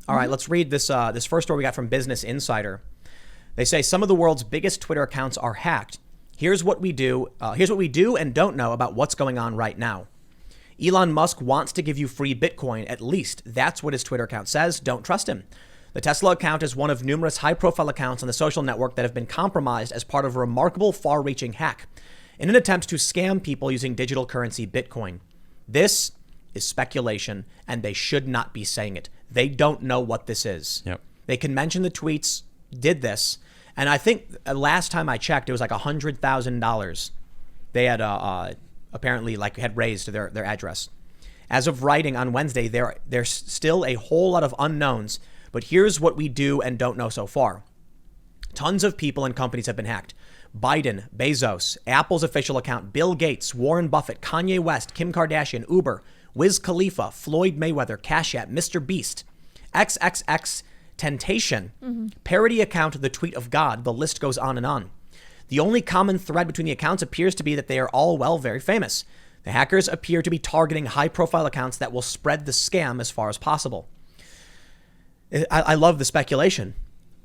All right, let's read this first story we got from Business Insider. They say some of the world's biggest Twitter accounts are hacked. Here's what we do and don't know about what's going on right now. Elon Musk wants to give you free Bitcoin, at least. That's what his Twitter account says. Don't trust him. The Tesla account is one of numerous high-profile accounts on the social network that have been compromised as part of a remarkable far-reaching hack in an attempt to scam people using digital currency Bitcoin. This is speculation, and they should not be saying it. They don't know what this is. Yep. They can mention the tweets did this, and I think last time I checked, it was like $100,000. They had apparently had raised their address. As of writing on Wednesday, there's still a whole lot of unknowns, but here's what we do and don't know so far. Tons of people and companies have been hacked. Biden, Bezos, Apple's official account, Bill Gates, Warren Buffett, Kanye West, Kim Kardashian, Uber, Wiz Khalifa, Floyd Mayweather, Cash App, Mr. Beast, XXX Temptation, parody account, The Tweet of God. The list goes on and on. The only common thread between the accounts appears to be that they are all, very famous. The hackers appear to be targeting high-profile accounts that will spread the scam as far as possible. I love the speculation.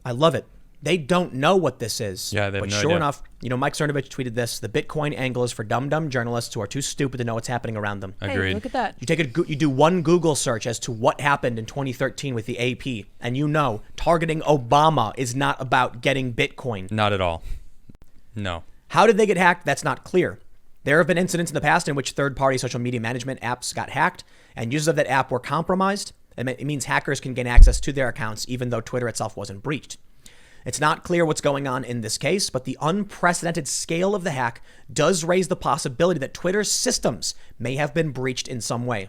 I love it. They don't know what this is. Yeah, they have but no sure idea. enough, Mike Cernovich tweeted this. The Bitcoin angle is for dumb journalists who are too stupid to know what's happening around them. Agreed. Hey, look at that. You do one Google search as to what happened in 2013 with the AP, and targeting Obama is not about getting Bitcoin. Not at all. No. How did they get hacked? That's not clear. There have been incidents in the past in which third-party social media management apps got hacked, and users of that app were compromised. It means hackers can gain access to their accounts even though Twitter itself wasn't breached. It's not clear what's going on in this case, but the unprecedented scale of the hack does raise the possibility that Twitter's systems may have been breached in some way.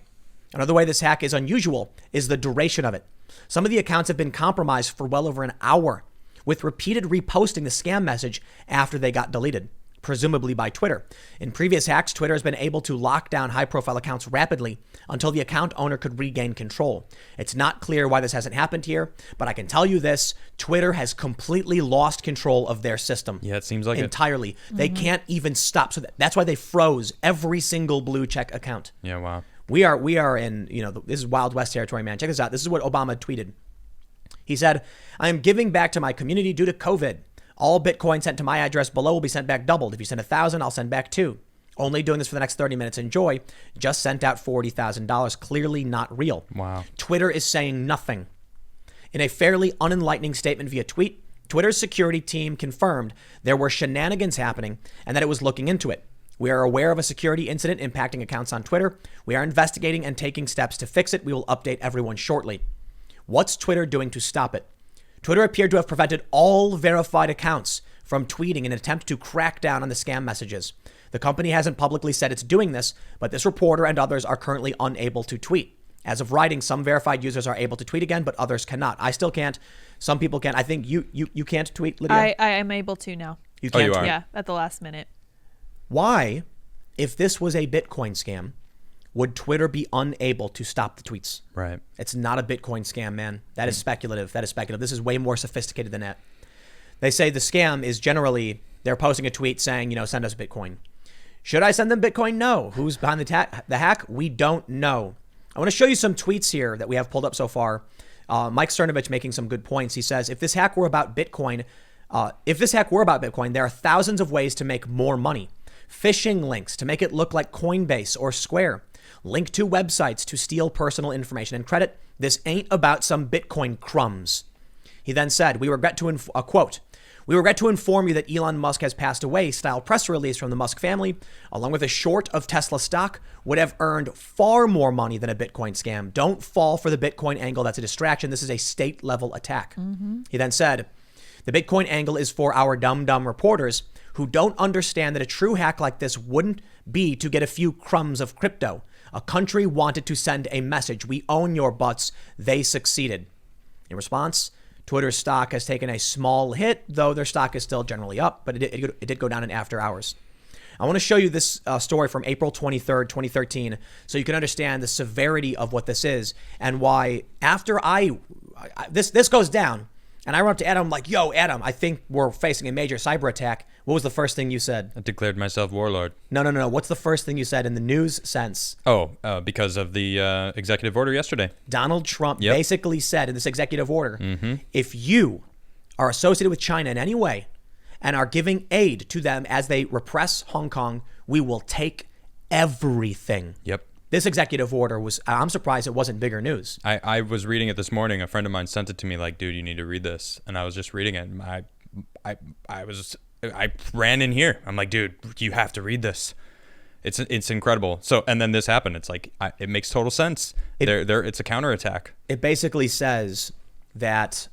Another way this hack is unusual is the duration of it. Some of the accounts have been compromised for well over an hour, with repeated reposting the scam message after they got deleted, presumably by Twitter. In previous hacks, Twitter has been able to lock down high-profile accounts rapidly until the account owner could regain control. It's not clear why this hasn't happened here, but I can tell you this, Twitter has completely lost control of their system. Yeah, it seems like entirely. It. They can't even stop. So that's why they froze every single blue check account. Yeah, wow. We are in, this is Wild West territory, man. Check this out. This is what Obama tweeted. He said, I am giving back to my community due to COVID. All Bitcoin sent to my address below will be sent back doubled. If you send 1,000, I'll send back 2. Only doing this for the next 30 minutes. Enjoy. Just sent out $40,000. Clearly not real. Wow. Twitter is saying nothing. In a fairly unenlightening statement via tweet, Twitter's security team confirmed there were shenanigans happening and that it was looking into it. We are aware of a security incident impacting accounts on Twitter. We are investigating and taking steps to fix it. We will update everyone shortly. What's Twitter doing to stop it? Twitter appeared to have prevented all verified accounts from tweeting in an attempt to crack down on the scam messages. The company hasn't publicly said it's doing this, but this reporter and others are currently unable to tweet. As of writing, some verified users are able to tweet again, but others cannot. I still can't. Some people can. I think you can't tweet, Lydia? I am able to now. You can't you are? tweet? Yeah, at the last minute. Why, if this was a Bitcoin scam, would Twitter be unable to stop the tweets? Right. It's not a Bitcoin scam, man. That is speculative. This is way more sophisticated than that. They say the scam is generally they're posting a tweet saying, send us Bitcoin. Should I send them Bitcoin? No. Who's behind the hack? We don't know. I want to show you some tweets here that we have pulled up so far. Mike Cernovich making some good points. He says, if this hack were about Bitcoin, there are thousands of ways to make more money. Phishing links to make it look like Coinbase or Square. Link to websites to steal personal information and credit. This ain't about some Bitcoin crumbs. He then said, we regret to inform you that Elon Musk has passed away. Style press release from the Musk family, along with a short of Tesla stock, would have earned far more money than a Bitcoin scam. Don't fall for the Bitcoin angle. That's a distraction. This is a state level attack. He then said, the Bitcoin angle is for our dumb reporters who don't understand that a true hack like this wouldn't be to get a few crumbs of crypto. A country wanted to send a message. We own your butts. They succeeded. In response, Twitter's stock has taken a small hit, though their stock is still generally up, but it did go down in after hours. I want to show you this story from April 23rd, 2013, so you can understand the severity of what this is and why after this goes down, And I went up to Adam like, yo, Adam, I think we're facing a major cyber attack. What was the first thing you said? I declared myself warlord. No. What's the first thing you said in the news sense? Because of the executive order yesterday. Donald Trump basically said in this executive order, if you are associated with China in any way and are giving aid to them as they repress Hong Kong, we will take everything. Yep. This executive order was, I'm surprised it wasn't bigger news. I was reading it this morning. A friend of mine sent it to me like, dude, you need to read this. And I was just reading it. And I ran in here. I'm like, dude, you have to read this. It's incredible. So, and then this happened. It's like, it makes total sense. It's a counterattack. It basically says that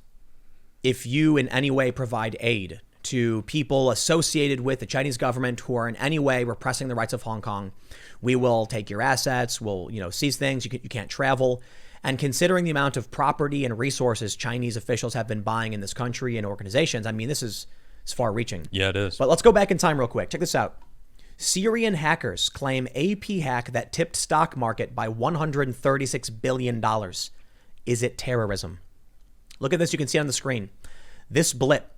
if you in any way provide aid to people associated with the Chinese government who are in any way repressing the rights of Hong Kong, we will take your assets, we'll seize things, you can't travel. And considering the amount of property and resources Chinese officials have been buying in this country and organizations, I mean, this is far reaching. Yeah, it is. But let's go back in time real quick. Check this out. Syrian hackers claim AP hack that tipped stock market by $136 billion. Is it terrorism? Look at this. You can see it on the screen. This blip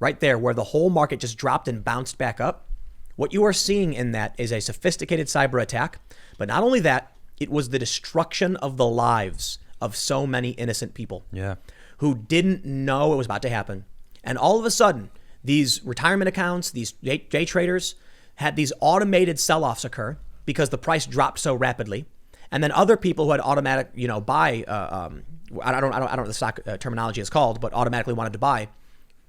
right there where the whole market just dropped and bounced back up. What you are seeing in that is a sophisticated cyber attack. But not only that, it was the destruction of the lives of so many innocent people who didn't know it was about to happen. And all of a sudden, these retirement accounts, these day traders had these automated sell-offs occur because the price dropped so rapidly. And then other people who had automatic, buy, I don't know what the stock terminology is called, but automatically wanted to buy,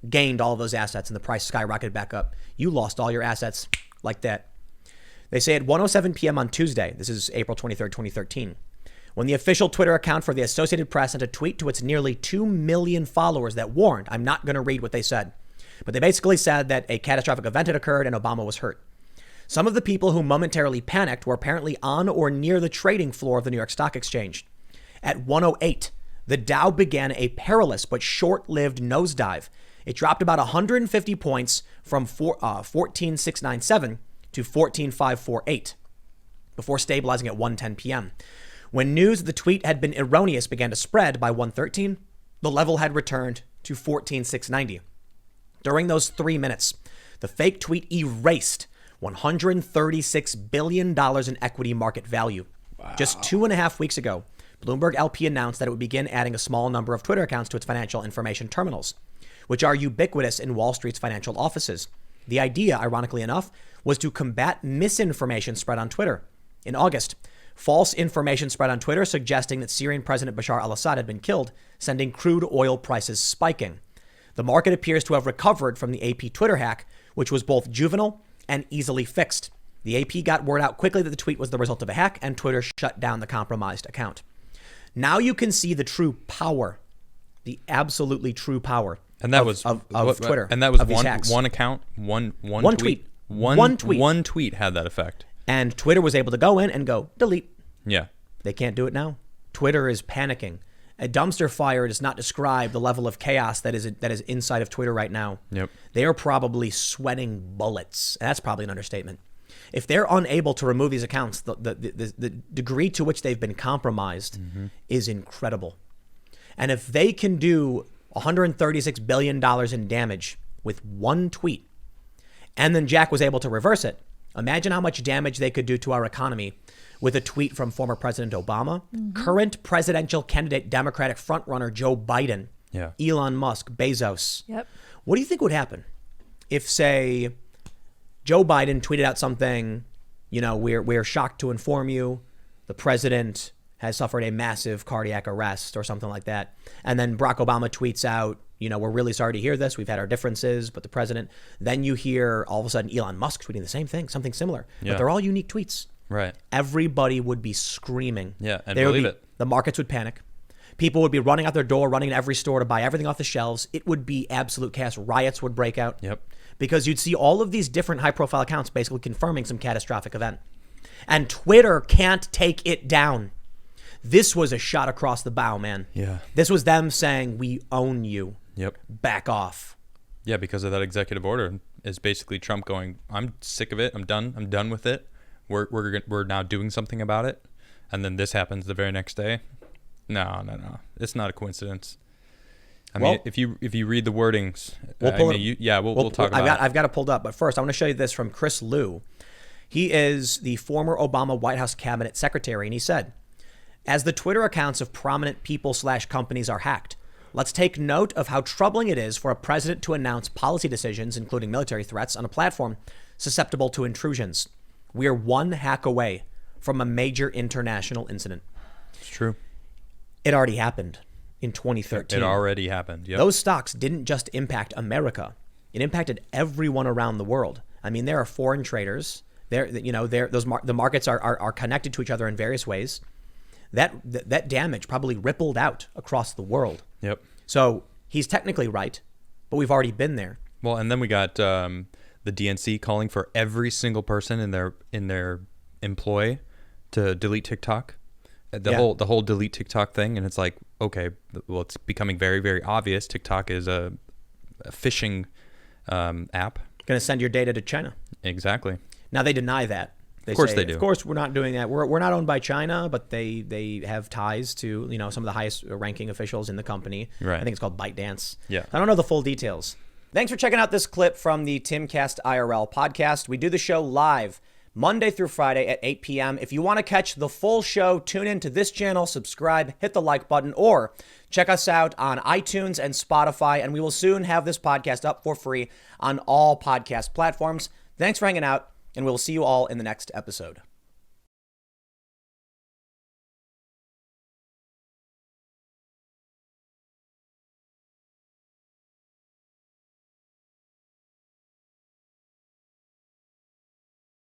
gained all of those assets and the price skyrocketed back up. You lost all your assets like that. They say at 1:07 p.m. on Tuesday, this is April 23rd, 2013, when the official Twitter account for the Associated Press sent a tweet to its nearly 2 million followers that warned, I'm not going to read what they said, but they basically said that a catastrophic event had occurred and Obama was hurt. Some of the people who momentarily panicked were apparently on or near the trading floor of the New York Stock Exchange. At 1:08, the Dow began a perilous but short-lived nosedive. It dropped about 150 points from 14,697 to 14,548 before stabilizing at 1:10 p.m. When news of the tweet had been erroneous began to spread by 1:13, the level had returned to 14,690. During those 3 minutes, the fake tweet erased $136 billion in equity market value. Wow. Just 2.5 weeks ago, Bloomberg LP announced that it would begin adding a small number of Twitter accounts to its financial information terminals, which are ubiquitous in Wall Street's financial offices. The idea, ironically enough, was to combat misinformation spread on Twitter. In August, false information spread on Twitter suggesting that Syrian President Bashar al-Assad had been killed, sending crude oil prices spiking. The market appears to have recovered from the AP Twitter hack, which was both juvenile and easily fixed. The AP got word out quickly that the tweet was the result of a hack, and Twitter shut down the compromised account. Now you can see the true power, the absolutely true power and that of Twitter. And that was one account, one tweet. One tweet. One tweet had that effect. And Twitter was able to go in and go, delete. Yeah. They can't do it now. Twitter is panicking. A dumpster fire does not describe the level of chaos that is inside of Twitter right now. Yep. They are probably sweating bullets. That's probably an understatement. If they're unable to remove these accounts, the degree to which they've been compromised is incredible. And if they can do $136 billion in damage with one tweet, and then Jack was able to reverse it, imagine how much damage they could do to our economy with a tweet from former President Obama, current presidential candidate Democratic frontrunner Joe Biden, Elon Musk, Bezos. Yep. What do you think would happen if, say, Joe Biden tweeted out something, we're shocked to inform you the president has suffered a massive cardiac arrest or something like that. And then Barack Obama tweets out, we're really sorry to hear this. We've had our differences, but the president, then you hear all of a sudden Elon Musk tweeting the same thing, something similar, but they're all unique tweets. Right. Everybody would be screaming. Yeah, and believe it. The markets would panic. People would be running out their door, running in every store to buy everything off the shelves. It would be absolute chaos. Riots would break out. Yep. Because you'd see all of these different high-profile accounts basically confirming some catastrophic event. And Twitter can't take it down. This was a shot across the bow, man. Yeah. This was them saying, we own you. Yep. Back off. Yeah, because of that executive order is basically Trump going, I'm sick of it. I'm done with it. We're now doing something about it. And then this happens the very next day. No. It's not a coincidence. I mean, if you read the wordings, we'll talk about it. I've got it pulled up, but first I want to show you this from Chris Liu. He is the former Obama White House cabinet secretary, and he said, as the Twitter accounts of prominent people/companies are hacked, let's take note of how troubling it is for a president to announce policy decisions, including military threats, on a platform susceptible to intrusions. We are one hack away from a major international incident. It's true. It already happened in 2013. It already happened. Yep. Those stocks didn't just impact America. It impacted everyone around the world. I mean, there are foreign traders. The markets are connected to each other in various ways. That damage probably rippled out across the world. Yep. So he's technically right, but we've already been there. Well, and then we got the DNC calling for every single person in their employ to delete TikTok. The whole delete TikTok thing, and it's like, okay, well, it's becoming very, very obvious. TikTok is a phishing app. Going to send your data to China. Exactly. Now they deny that. Of course they do. Of course we're not doing that. We're not owned by China, but they have ties to some of the highest ranking officials in the company. Right. I think it's called ByteDance. Yeah. I don't know the full details. Thanks for checking out this clip from the Timcast IRL podcast. We do the show live Monday through Friday at 8 p.m. If you want to catch the full show, tune in to this channel, subscribe, hit the like button, or check us out on iTunes and Spotify, and we will soon have this podcast up for free on all podcast platforms. Thanks for hanging out, and we'll see you all in the next episode.